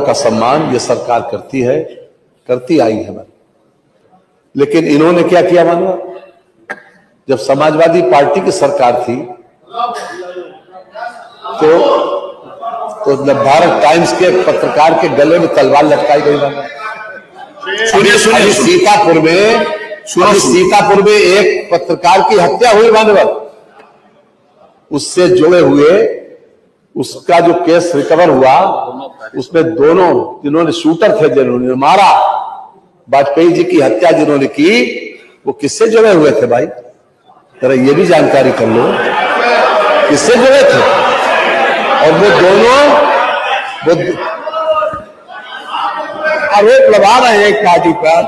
का सम्मान ये सरकार करती है, करती आई है। लेकिन इन्होंने क्या किया मानो, जब समाजवादी पार्टी की सरकार थी तो भारत टाइम्स के पत्रकार के गले में तलवार लटकाई गई। सीतापुर में एक पत्रकार की हत्या हुई मानव, उससे जुड़े हुए उसका जो केस रिकवर हुआ, उसमें दोनों जिन्होंने शूटर थे, जिन्होंने मारा, वाजपेयी जी की हत्या जिन्होंने की, वो किससे जुड़े हुए थे भाई? जरा ये भी जानकारी कर लो, किससे जुड़े थे? और वो दोनों आरोप लगा रहे हैं एक पार्टी पर,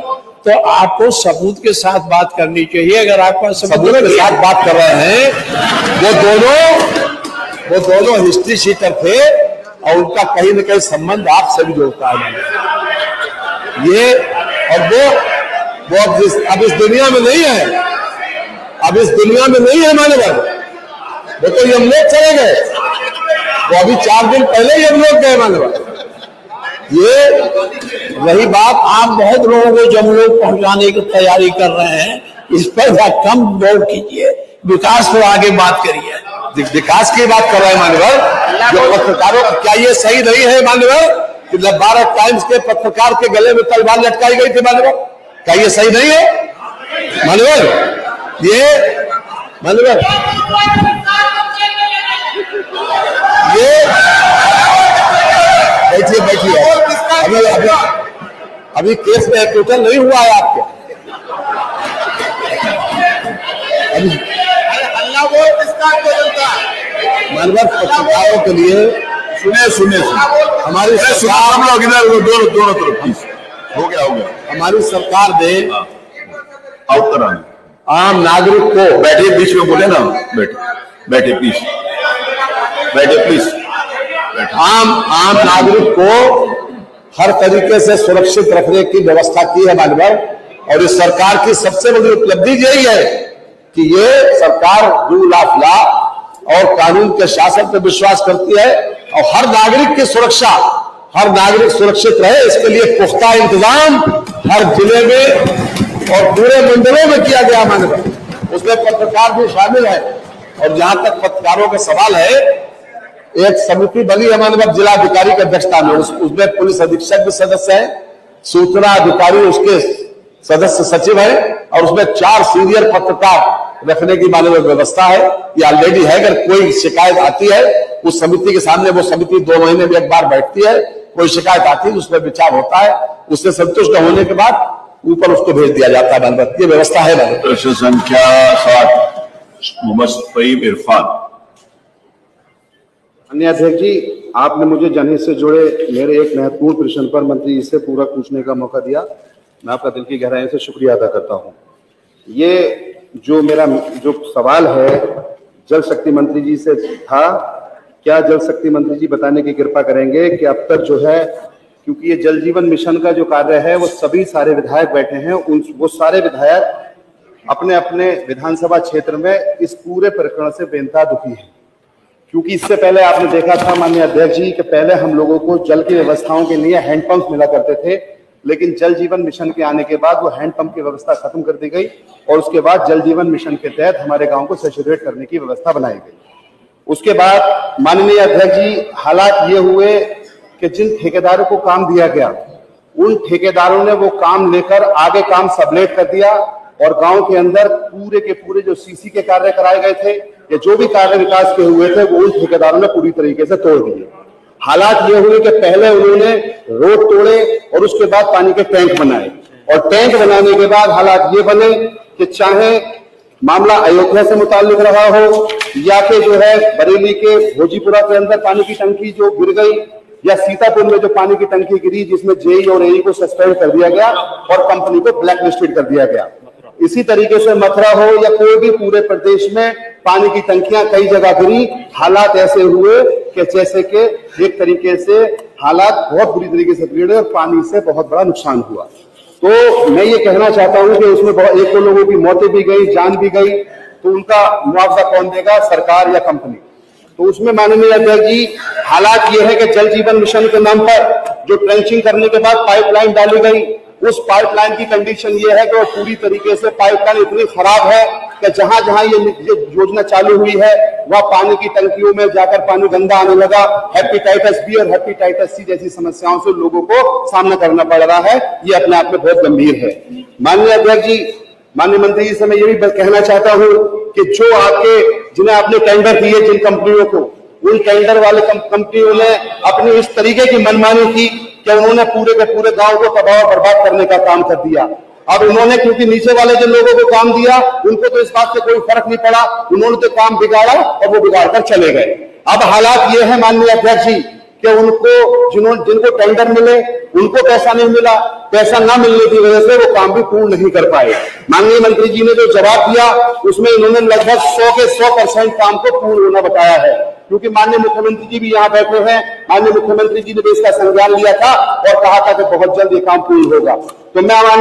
तो आपको सबूत के साथ बात करनी चाहिए। अगर आपका सबूत के साथ बात कर रहे हैं, वो दोनों हिस्ट्री शीटर थे और उनका कहीं न कहीं संबंध आपसे भी जोड़ता है। ये और वो अब इस दुनिया में नहीं है, अब इस दुनिया में नहीं है मानव। वो तो यमलोक चले गए, वो अभी 4 दिन पहले यमलोक गए मानव। ये वही बात, आप बहुत लोगों को जमलोक पहुंचाने की तैयारी कर रहे हैं, इस पर कम बोल कीजिए, विकास पर आगे बात करिए। विकास की बात कर रहे हैं मानव, जो पत्रकारों, क्या ये सही नहीं है मानव कि भारत टाइम्स के पत्रकार के गले में तलवार लटकाई गई थी मानव? क्या ये सही नहीं है मानव? ये मानव ये बैठिए अभी केस में टोटल नहीं हुआ है आपके। मानव पत्रकारों के लिए सुने हमारी सरकार, दोनों तरफ हो गया हमारी सरकार ने आम नागरिक को, बैठे बीच में बोले ना, बैठे प्लीज, आम नागरिक को हर तरीके से सुरक्षित रखने की व्यवस्था की है मानव। और इस सरकार की सबसे बड़ी उपलब्धि यही है कि ये सरकार रूल ऑफ लॉ और कानून के शासन पर विश्वास करती है और हर नागरिक की सुरक्षा, हर नागरिक सुरक्षित रहे, इसके लिए पुख्ता इंतजाम हर जिले में और पूरे मंडलों में किया गया मानव। उसमें पत्रकार भी शामिल है। और जहां तक पत्रकारों का सवाल है, एक समिति बनी है मानव जिलाधिकारी की अध्यक्षता में, उसमें पुलिस अधीक्षक भी सदस्य है, सूचना अधिकारी उसके सदस्य सचिव है, और उसमें 4 सीनियर पत्रकार रखने की मानव व्यवस्था है। ये ऑलरेडी है। अगर कोई शिकायत आती है उस समिति के सामने, वो समिति 2 महीने में एक बार बैठती है, कोई शिकायत आती है उसमें विचार होता है, उससे संतुष्ट होने के बाद ऊपर उसको भेज दिया जाता है मानव। ये व्यवस्था है मानव। प्रश्न संख्या 7 मोहम्मद फहीम इरफान। अन्य अध्यक्ष जी, आपने मुझे जनहित से जुड़े मेरे एक महत्वपूर्ण प्रश्न पर मंत्री जी से पूरा पूछने का मौका दिया। मैं आपका दिल की गहराई से शुक्रिया अदा करता हूं। ये जो मेरा जो सवाल है जल शक्ति मंत्री जी से था, क्या जल शक्ति मंत्री जी बताने की कृपा करेंगे कि अब तक जो है, क्योंकि ये जल जीवन मिशन का जो कार्य है वो सभी सारे विधायक बैठे हैं, वो सारे विधायक अपने अपने विधानसभा क्षेत्र में इस पूरे प्रकरण से बेनता दुखी है। क्योंकि इससे पहले आपने देखा था माननीय अध्यक्ष जी कि पहले हम लोगों को जल की व्यवस्थाओं के लिए हैंडपंप मिला करते थे, लेकिन जल जीवन मिशन के आने के बाद वो हैंडपंप की व्यवस्था खत्म कर दी गई और उसके बाद जल जीवन मिशन के तहत हमारे गांव को सैचुरेट करने की व्यवस्था बनाई गई। उसके बाद माननीय अध्यक्ष जी, हालात ये हुए कि जिन ठेकेदारों को काम दिया गया, उन ठेकेदारों ने वो काम लेकर आगे काम सबलेट कर दिया और गांव के अंदर पूरे के पूरे जो सीसी के कार्य कराए गए थे या जो भी कार्य विकास के हुए थे वो उन ठेकेदारों ने पूरी तरीके से तोड़ दिए। हालात ये हुए कि पहले उन्होंने रोड तोड़े और उसके बाद पानी के टैंक बनाए, और टैंक बनाने के बाद हालात ये बने कि चाहे मामला अयोध्या से मुताल्लिक रहा हो या कि जो है बरेली के भोजीपुरा के अंदर पानी की टंकी जो गिर गई, या सीतापुर में जो पानी की टंकी गिरी जिसमें जेई और एई को सस्पेंड कर दिया गया और कंपनी को ब्लैक लिस्टेड कर दिया गया। इसी तरीके से मथुरा हो या कोई भी पूरे प्रदेश में पानी की टंकियां कई जगह गिरी। हालात ऐसे हुए कि जैसे कि एक तरीके से हालात बहुत बुरी तरीके से बिगड़े और पानी से बहुत बड़ा नुकसान हुआ। तो मैं ये कहना चाहता हूं कि उसमें एक दो लोगों की मौतें भी गई, जान भी गई, तो उनका मुआवजा कौन देगा, सरकार या कंपनी? तो उसमें माननीय अध्यक्ष जी हालात ये है कि जल जीवन मिशन के नाम पर जो ट्रेंचिंग करने के बाद पाइपलाइन डाली गई, उस पाइपलाइन की कंडीशन ये है कि वो पूरी तरीके से पाइपलाइन इतनी खराब है कि जहां जहां ये योजना चालू हुई है वह पानी की टंकियों में जाकर पानी गंदा आने लगा। हेपेटाइटिस बी और हेपेटाइटिस सी जैसी समस्याओं से लोगों को सामना करना पड़ रहा है। ये अपने आप में बहुत गंभीर है। माननीय अध्यक्ष जी, माननीय मंत्री जी से मैं ये भी कहना चाहता हूं कि जो आपके जिन्हें आपने टेंडर दिए जिन कंपनियों को, उन टेंडर वाले कंपनियों ने अपनी इस तरीके की मनमानी की कि उन्होंने पूरे के पूरे गांव को तबाह और बर्बाद करने का काम कर दिया। अब उन्होंने क्योंकि नीचे वाले जो लोगों को काम दिया उनको तो इस बात से कोई फर्क नहीं पड़ा, उन्होंने तो काम बिगाड़ा और वो बिगाड़ कर चले गए। अब हालात ये है माननीय अध्यक्ष जी कि उनको जिनको टेंडर मिले उनको पैसा नहीं मिला, पैसा ना मिलने की वजह से वो काम भी पूर्ण नहीं कर पाए। माननीय मंत्री जी ने जो जवाब दिया उसमें इन्होंने लगभग 100 के 100% काम को पूर्ण होना बताया है, क्योंकि माननीय मुख्यमंत्री जी भी यहाँ बैठे हैं। माननीय मुख्यमंत्री जी ने भी इसका संज्ञान लिया था और कहा था कि बहुत जल्द ये काम पूर्ण होगा। तो मैं